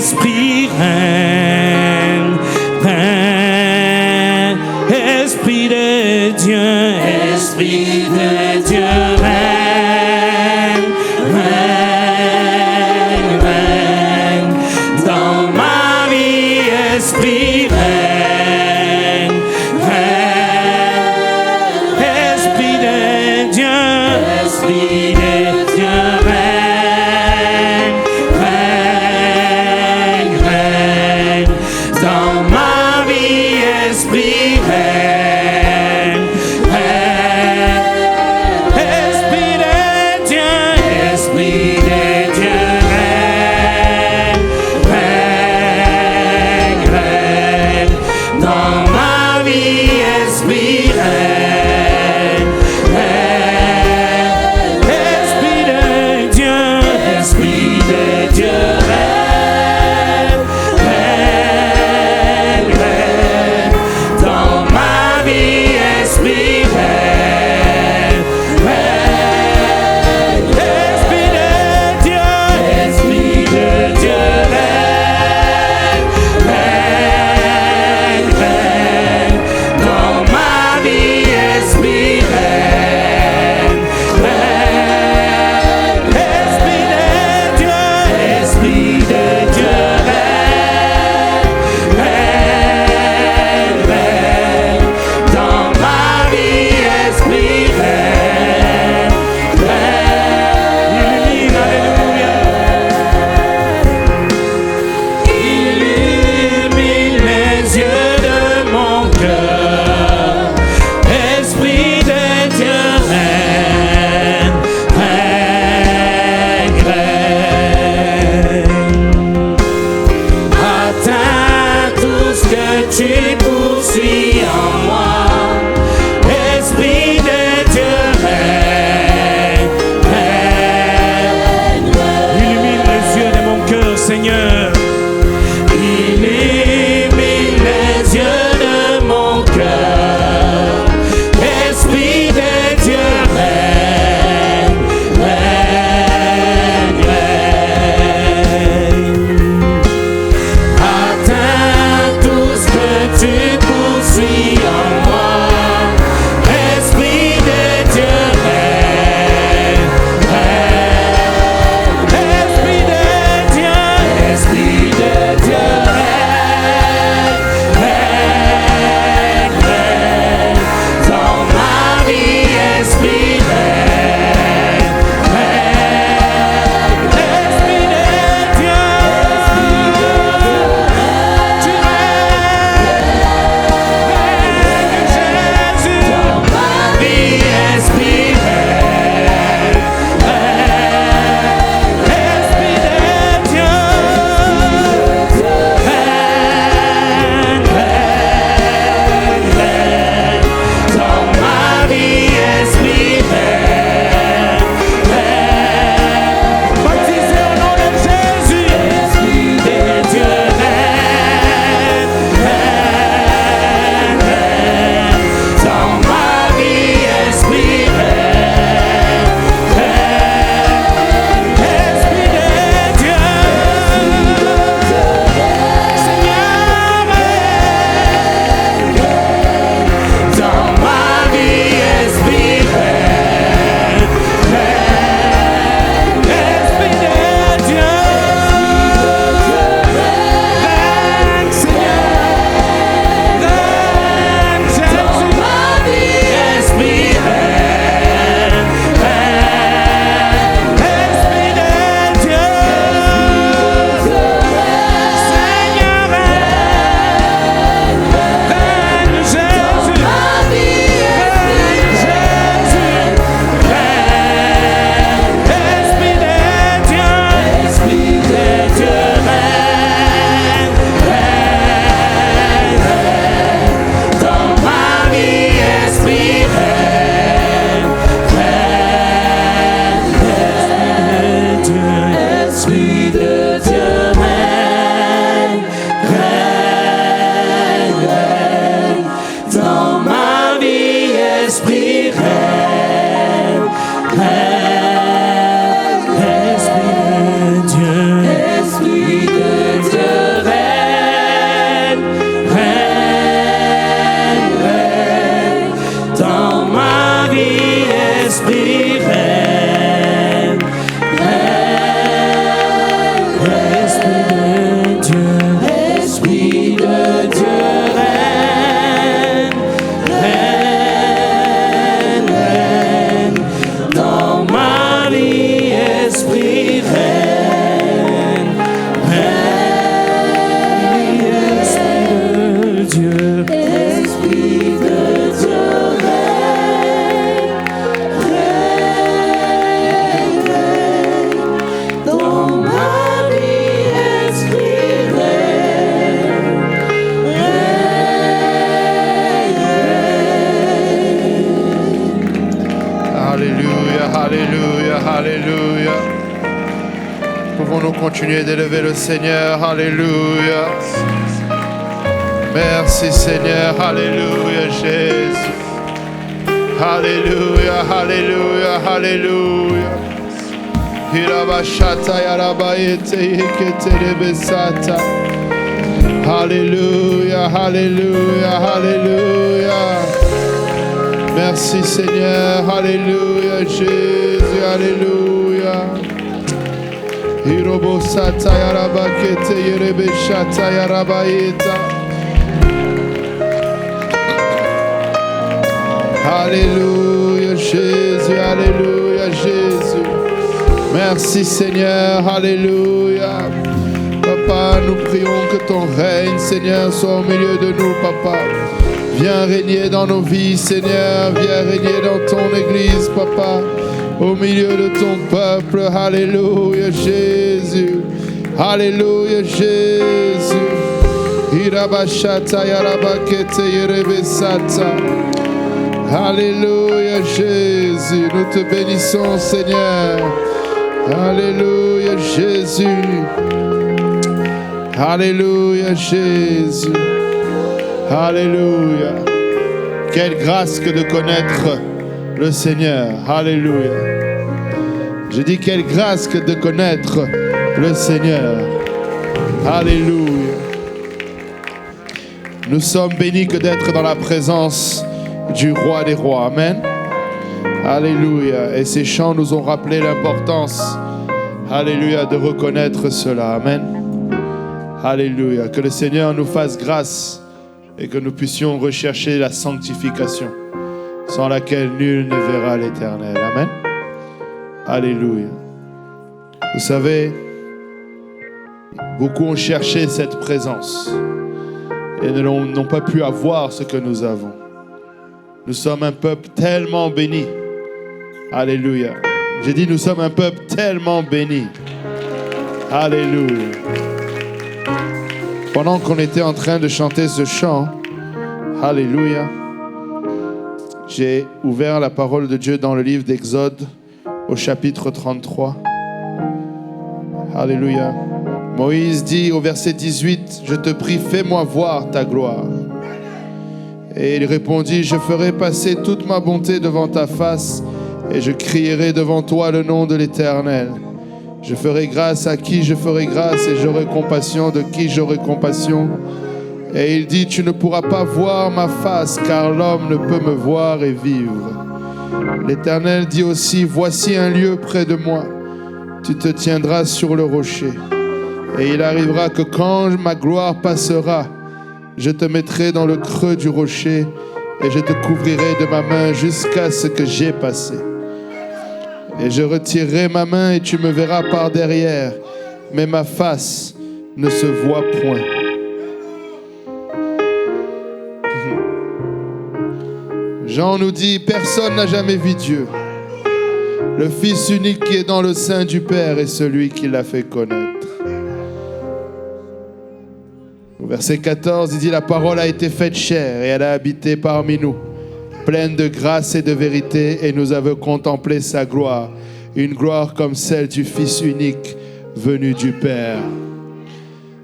Esprit règne, règne, Esprit de Dieu, Esprit de Dieu règne, règne, règne, dans ma vie, Esprit règne, règne, Esprit de Dieu, Esprit de Dieu règne, règne, règne, dans ma vie, Esprit règne, règne, Esprit de Dieu, Esprit de Dieu règne, règne, règne, dans ma vie, Esprit règne, règne, Esprit de Dieu, Esprit de Dieu règne, règne, règne, dans ma vie, Esprit règne, règne, Esprit de Dieu, Esprit de Dieu règne, règne, règne, dans ma vie, Esprit règne, règne, Esprit de Dieu, Esprit de Dieu règne, règne, règne, dans ma vie, Esprit règne, règne, illumine, alléluia. Illumine les yeux de mon cœur, Esprit de Dieu règne, règne, règne. Atteins tout ce que tu poursuis en moi, Esprit de Dieu règne, règne, règne. Illumine les yeux de mon cœur, Seigneur. Illumine les yeux de mon cœur, Esprit de Dieu règne, règne, règne. Atteins tout ce que tu poursuis en moi, Esprit de Dieu règne, règne, Esprit de Dieu, Esprit de continuer d'élever le Seigneur. Alléluia. Merci Seigneur. Alléluia Jésus. Alléluia, Alléluia, Alléluia. Hirabashata yarabayete yeketerebesata. Alléluia, Alléluia, Alléluia. Merci Seigneur. Alléluia Jésus. Alléluia. Hirobosata yarabakete yerebeshata yarabayeta. Alléluia Jésus, Alléluia Jésus. Merci Seigneur, Alléluia. Papa, nous prions que ton règne, Seigneur, soit au milieu de nous, Papa. Viens régner dans nos vies, Seigneur. Viens régner dans ton église, Papa. Au milieu de ton peuple, Alléluia Jésus. Alléluia Jésus. Hirabashata yarabakete yerebesata. Alléluia Jésus, nous te bénissons Seigneur. Alléluia Jésus. Alléluia Jésus. Alléluia. Quelle grâce que de connaître le Seigneur. Alléluia. Je dis quelle grâce que de connaître le Seigneur. Alléluia. Nous sommes bénis que d'être dans la présence du roi des rois. Amen. Alléluia. Et ces chants nous ont rappelé l'importance, alléluia, de reconnaître cela. Amen. Alléluia. Que le Seigneur nous fasse grâce et que nous puissions rechercher la sanctification sans laquelle nul ne verra l'Éternel. Amen. Alléluia. Vous savez, beaucoup ont cherché cette présence et n'ont pas pu avoir ce que nous avons. Nous sommes un peuple tellement béni. Alléluia. J'ai dit nous sommes un peuple tellement béni. Alléluia. Pendant qu'on était en train de chanter ce chant, Alléluia, j'ai ouvert la parole de Dieu dans le livre d'Exode au chapitre 33. Alléluia. Moïse dit au verset 18, « Je te prie, fais-moi voir ta gloire. » Et il répondit, « Je ferai passer toute ma bonté devant ta face et je crierai devant toi le nom de l'Éternel. Je ferai grâce à qui je ferai grâce et j'aurai compassion de qui j'aurai compassion. » Et il dit, « Tu ne pourras pas voir ma face car l'homme ne peut me voir et vivre. » L'Éternel dit aussi, « Voici un lieu près de moi. Tu te tiendras sur le rocher. Et il arrivera que quand ma gloire passera, je te mettrai dans le creux du rocher et je te couvrirai de ma main jusqu'à ce que j'ai passé. Et je retirerai ma main et tu me verras par derrière, mais ma face ne se voit point. » Jean nous dit, personne n'a jamais vu Dieu. Le Fils unique qui est dans le sein du Père est celui qui l'a fait connaître. Au verset 14, il dit, la parole a été faite chair et elle a habité parmi nous, pleine de grâce et de vérité, et nous avons contemplé sa gloire, une gloire comme celle du Fils unique venu du Père.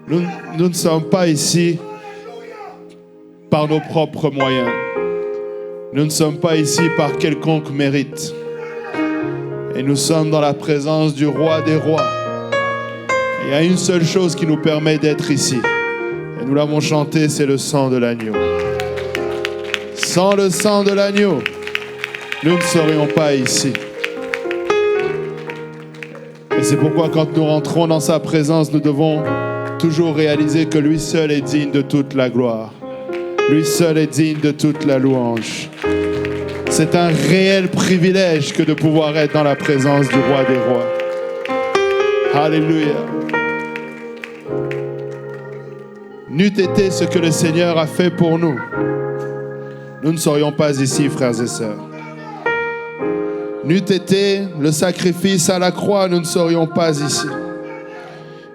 Nous ne sommes pas ici par nos propres moyens. Nous ne sommes pas ici par quelconque mérite. Et nous sommes dans la présence du roi des rois. Il y a une seule chose qui nous permet d'être ici. Et nous l'avons chanté, c'est le sang de l'agneau. Sans le sang de l'agneau, nous ne serions pas ici. Et c'est pourquoi quand nous rentrons dans sa présence, nous devons toujours réaliser que lui seul est digne de toute la gloire. Lui seul est digne de toute la louange. C'est un réel privilège que de pouvoir être dans la présence du roi des rois. Alléluia. N'eût été ce que le Seigneur a fait pour nous, nous ne serions pas ici, frères et sœurs. N'eût été le sacrifice à la croix, nous ne serions pas ici.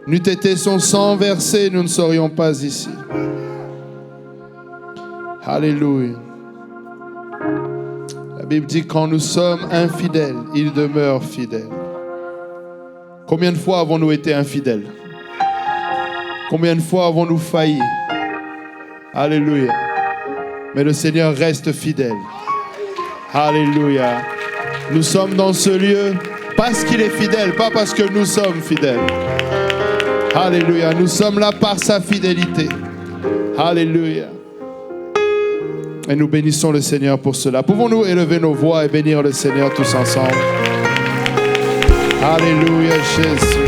N'eût été son sang versé, nous ne serions pas ici. Alléluia. La Bible dit, quand nous sommes infidèles, il demeure fidèle. Combien de fois avons-nous été infidèles? Combien de fois avons-nous failli? Alléluia. Mais le Seigneur reste fidèle. Alléluia. Nous sommes dans ce lieu parce qu'il est fidèle, pas parce que nous sommes fidèles. Alléluia. Nous sommes là par sa fidélité. Alléluia. Et nous bénissons le Seigneur pour cela. Pouvons-nous élever nos voix et bénir le Seigneur tous ensemble? Alléluia, Jésus.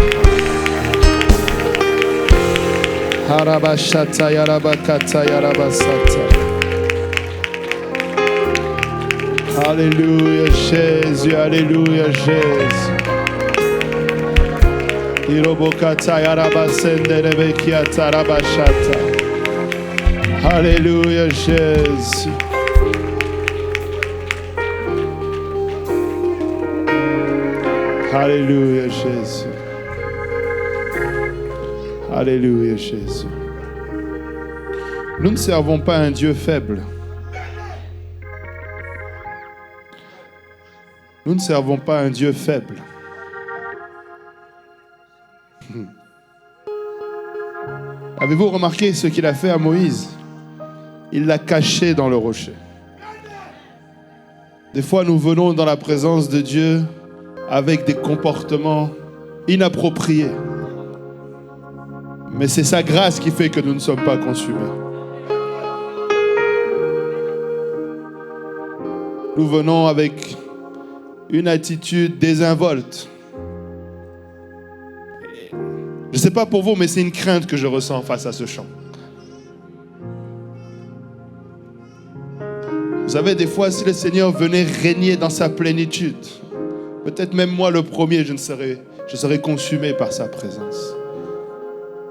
Harabashata yarabakata yarabasata. Alléluia, Jésus. Alléluia, Jésus. Irobokata yarabasende rebekiata rabashata. Alléluia, Jésus. Alléluia, Jésus. Alléluia, Jésus. Nous ne servons pas un Dieu faible. Nous ne servons pas un Dieu faible. Avez-vous remarqué ce qu'il a fait à Moïse? Il l'a caché dans le rocher. Des fois, nous venons dans la présence de Dieu avec des comportements inappropriés. Mais c'est sa grâce qui fait que nous ne sommes pas consumés. Nous venons avec une attitude désinvolte. Je ne sais pas pour vous, mais c'est une crainte que je ressens face à ce chant. Vous savez, des fois, si le Seigneur venait régner dans sa plénitude, peut-être même moi le premier, je serais consumé par sa présence.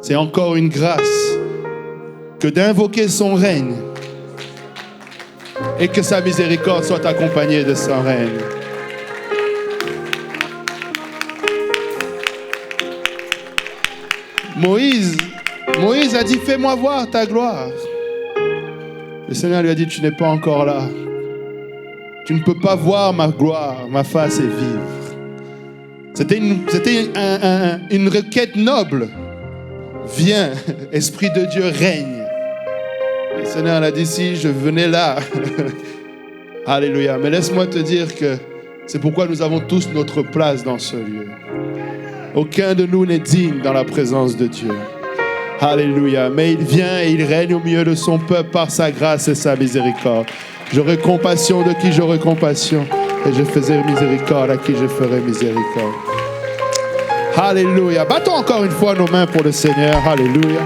C'est encore une grâce que d'invoquer son règne et que sa miséricorde soit accompagnée de son règne. Moïse a dit, fais-moi voir ta gloire. Le Seigneur lui a dit, tu n'es pas encore là. Tu ne peux pas voir ma gloire, ma face et vivre. C'était une requête noble. Viens, Esprit de Dieu règne. Le Seigneur l'a dit, si je venais là. Alléluia. Mais laisse-moi te dire que c'est pourquoi nous avons tous notre place dans ce lieu. Aucun de nous n'est digne dans la présence de Dieu. Alléluia. Mais il vient et il règne au milieu de son peuple par sa grâce et sa miséricorde. J'aurai compassion de qui j'aurai compassion. Et je faisais miséricorde à qui je ferai miséricorde. Alléluia. Battons encore une fois nos mains pour le Seigneur. Alléluia.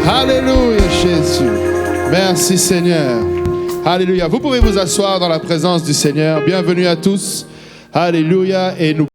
Alléluia, Jésus. Merci, Seigneur. Alléluia. Vous pouvez vous asseoir dans la présence du Seigneur. Bienvenue à tous. Alléluia. Et nous